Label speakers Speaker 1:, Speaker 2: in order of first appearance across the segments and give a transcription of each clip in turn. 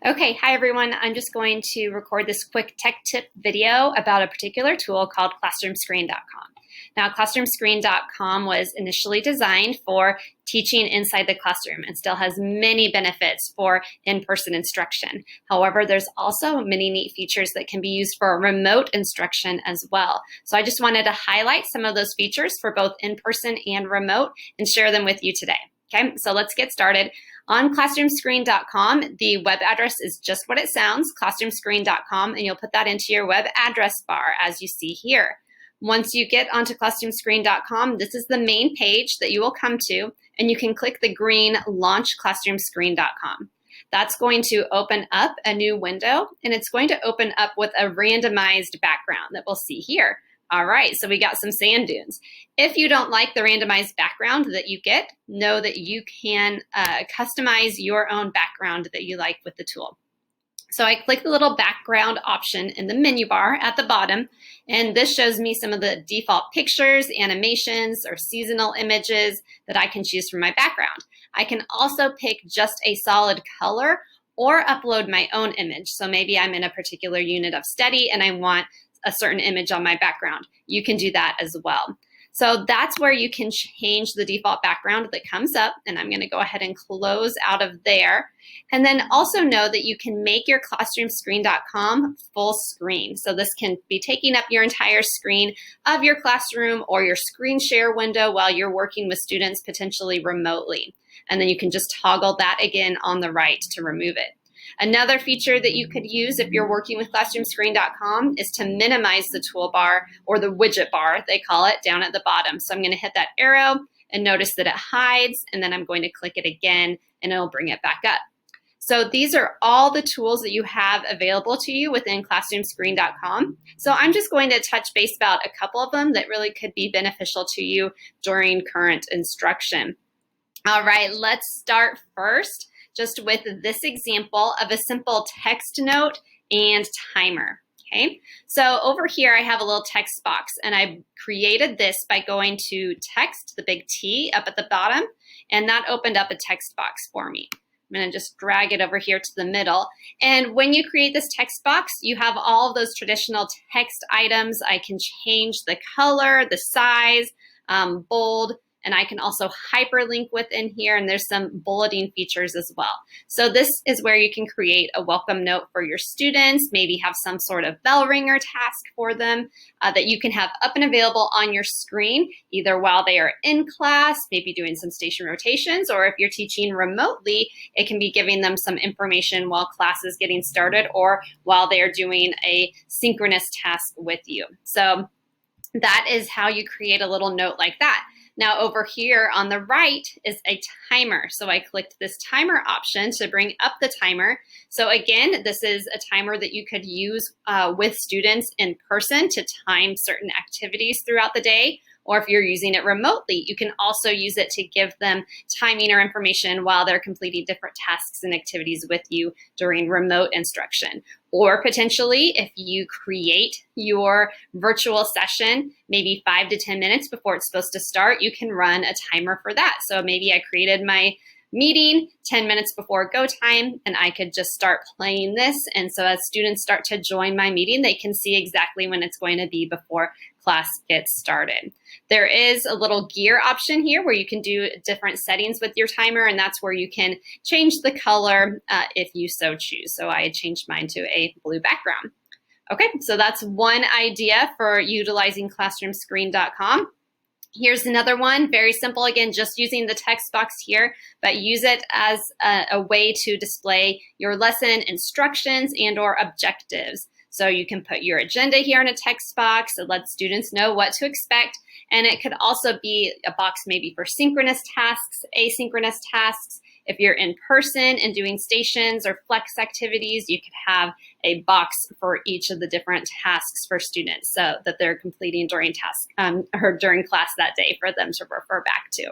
Speaker 1: Okay, hi everyone. I'm just going to record this quick tech tip video about a particular tool called ClassroomScreen.com. Now, ClassroomScreen.com was initially designed for teaching inside the classroom and still has many benefits for in-person instruction. However, there's also many neat features that can be used for remote instruction as well. So I just wanted to highlight some of those features for both in-person and remote and share them with you today. Okay, so let's get started. On classroomscreen.com, the web address is just what it sounds, classroomscreen.com, and you'll put that into your web address bar as you see here. Once you get onto classroomscreen.com, this is the main page that you will come to, and you can click the green Launch classroomscreen.com. That's going to open up a new window, and it's going to open up with a randomized background that we'll see here. All right, so we got some sand dunes. If you don't like the randomized background that you get, know that you can customize your own background that you like with the tool. So I click the little background option in the menu bar at the bottom, and this shows me some of the default pictures, animations, or seasonal images that I can choose from my background. I can also pick just a solid color or upload my own image. So maybe I'm in a particular unit of study and I want a certain image on my background. You can do that as well. So that's where you can change the default background that comes up, and I'm gonna go ahead and close out of there. And then also know that you can make your classroomscreen.com full screen. So this can be taking up your entire screen of your classroom or your screen share window while you're working with students potentially remotely. And then you can just toggle that again on the right to remove it. Another feature that you could use if you're working with classroomscreen.com is to minimize the toolbar, or the widget bar, they call it, down at the bottom. So I'm going to hit that arrow and notice that it hides, and then I'm going to click it again and it'll bring it back up. So these are all the tools that you have available to you within classroomscreen.com. So I'm just going to touch base about a couple of them that really could be beneficial to you during current instruction. All right, let's start first just with this example of a simple text note and timer. Okay, so over here I have a little text box, and I created this by going to text, the big T up at the bottom, and that opened up a text box for me. I'm going to just drag it over here to the middle. And when you create this text box, you have all of those traditional text items. I can change the color, the size, bold, and I can also hyperlink within here, and there's some bulleting features as well. So this is where you can create a welcome note for your students, maybe have some sort of bell ringer task for them that you can have up and available on your screen, either while they are in class, maybe doing some station rotations, or if you're teaching remotely, it can be giving them some information while class is getting started or while they are doing a synchronous task with you. So that is how you create a little note like that. Now over here on the right is a timer. So I clicked this timer option to bring up the timer. So again, this is a timer that you could use with students in person to time certain activities throughout the day. Or if you're using it remotely, you can also use it to give them timing or information while they're completing different tasks and activities with you during remote instruction. Or potentially, if you create your virtual session maybe 5 to 10 minutes before it's supposed to start, you can run a timer for that. So maybe I created my meeting 10 minutes before go time, and I could just start playing this. And so as students start to join my meeting, they can see exactly when it's going to be before class gets started. There is a little gear option here where you can do different settings with your timer, and that's where you can change the color if you so choose. So I changed mine to a blue background. Okay, so that's one idea for utilizing classroomscreen.com. Here's another one, very simple, again, just using the text box here, but use it as a way to display your lesson instructions and or objectives. So you can put your agenda here in a text box. It lets students know what to expect. And it could also be a box maybe for synchronous tasks, asynchronous tasks. If you're in person and doing stations or flex activities, you could have a box for each of the different tasks for students so that they're completing during task or during class that day for them to refer back to.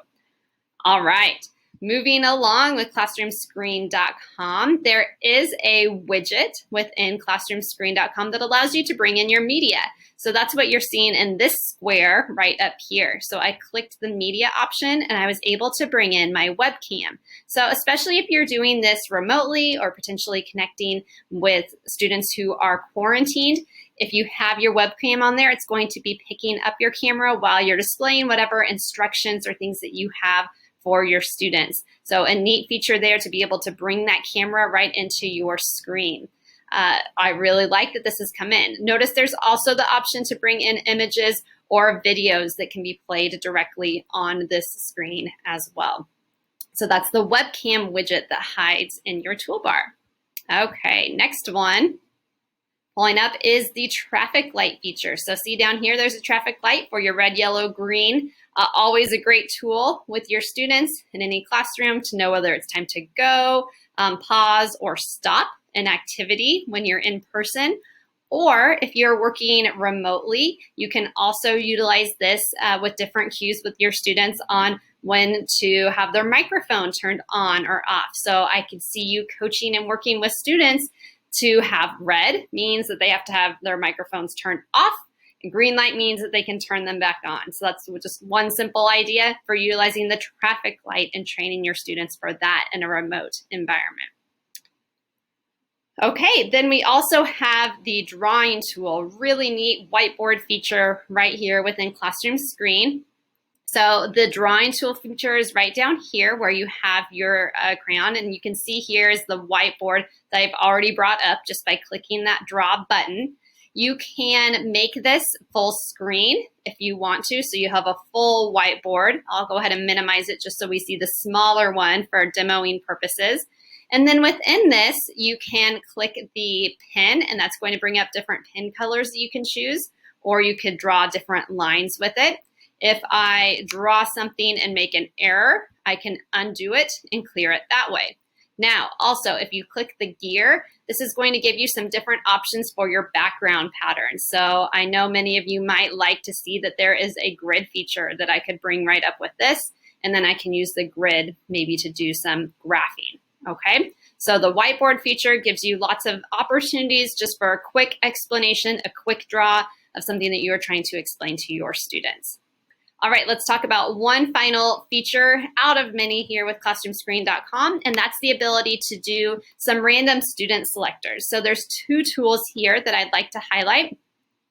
Speaker 1: All right. Moving along with classroomscreen.com, there is a widget within classroomscreen.com that allows you to bring in your media. So that's what you're seeing in this square right up here. So I clicked the media option and I was able to bring in my webcam. So especially if you're doing this remotely or potentially connecting with students who are quarantined, if you have your webcam on there, it's going to be picking up your camera while you're displaying whatever instructions or things that you have for your students. So a neat feature there to be able to bring that camera right into your screen. I really like that this has come in. Notice there's also the option to bring in images or videos that can be played directly on this screen as well. So that's the webcam widget that hides in your toolbar. Okay, next one. Pulling up is the traffic light feature. So see down here, there's a traffic light for your red, yellow, green. Always a great tool with your students in any classroom to know whether it's time to go, pause, or stop an activity when you're in person. Or if you're working remotely, you can also utilize this with different cues with your students on when to have their microphone turned on or off. So I could see you coaching and working with students. To have red means that they have to have their microphones turned off, and green light means that they can turn them back on. So that's just one simple idea for utilizing the traffic light and training your students for that in a remote environment. Okay, then we also have the drawing tool, really neat whiteboard feature right here within Classroom Screen. So the drawing tool feature is right down here where you have your crayon, and you can see here is the whiteboard that I've already brought up just by clicking that draw button. You can make this full screen if you want to, so you have a full whiteboard. I'll go ahead and minimize it just so we see the smaller one for demoing purposes. And then within this, you can click the pen, and that's going to bring up different pen colors that you can choose, or you could draw different lines with it. If I draw something and make an error, I can undo it and clear it that way. Now, also, if you click the gear, this is going to give you some different options for your background patterns. So I know many of you might like to see that there is a grid feature that I could bring right up with this, and then I can use the grid maybe to do some graphing, okay? So the whiteboard feature gives you lots of opportunities just for a quick explanation, a quick draw of something that you are trying to explain to your students. All right, let's talk about one final feature out of many here with classroomscreen.com, and that's the ability to do some random student selectors. So there's two tools here that I'd like to highlight.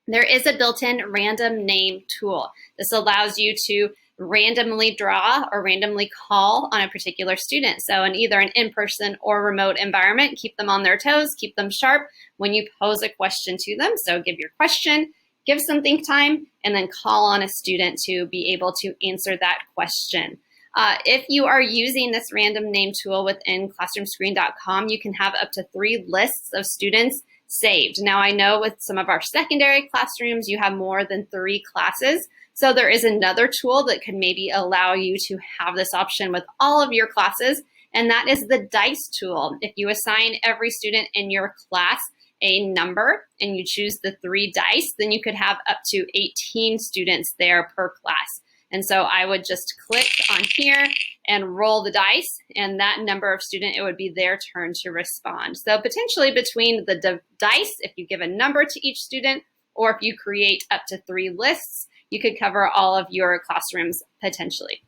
Speaker 1: There is a built-in random name tool. This allows you to randomly draw or randomly call on a particular student. So in either an in-person or remote environment, keep them on their toes, keep them sharp when you pose a question to them. So give your question, give some think time, and then call on a student to be able to answer that question. If you are using this random name tool within classroomscreen.com, you can have up to 3 lists of students saved. Now I know with some of our secondary classrooms, you have more than 3 classes. So there is another tool that could maybe allow you to have this option with all of your classes, and that is the dice tool. If you assign every student in your class a number and you choose the 3 dice, then you could have up to 18 students there per class. And so I would just click on here and roll the dice, and that number of student, it would be their turn to respond. So potentially between the dice, if you give a number to each student, or if you create up to 3 lists, you could cover all of your classrooms potentially.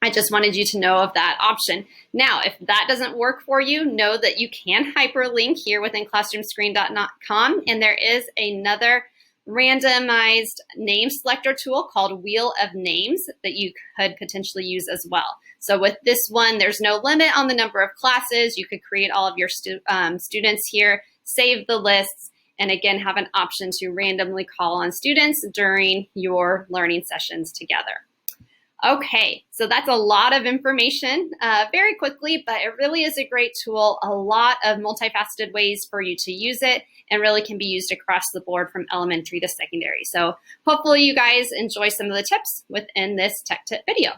Speaker 1: I just wanted you to know of that option. Now, if that doesn't work for you, know that you can hyperlink here within classroomscreen.com, and there is another randomized name selector tool called Wheel of Names that you could potentially use as well. So with this one, there's no limit on the number of classes. You could create all of your students here, save the lists, and again, have an option to randomly call on students during your learning sessions together. Okay, so that's a lot of information very quickly, but it really is a great tool, a lot of multifaceted ways for you to use it, and really can be used across the board from elementary to secondary. So hopefully you guys enjoy some of the tips within this Tech Tip video.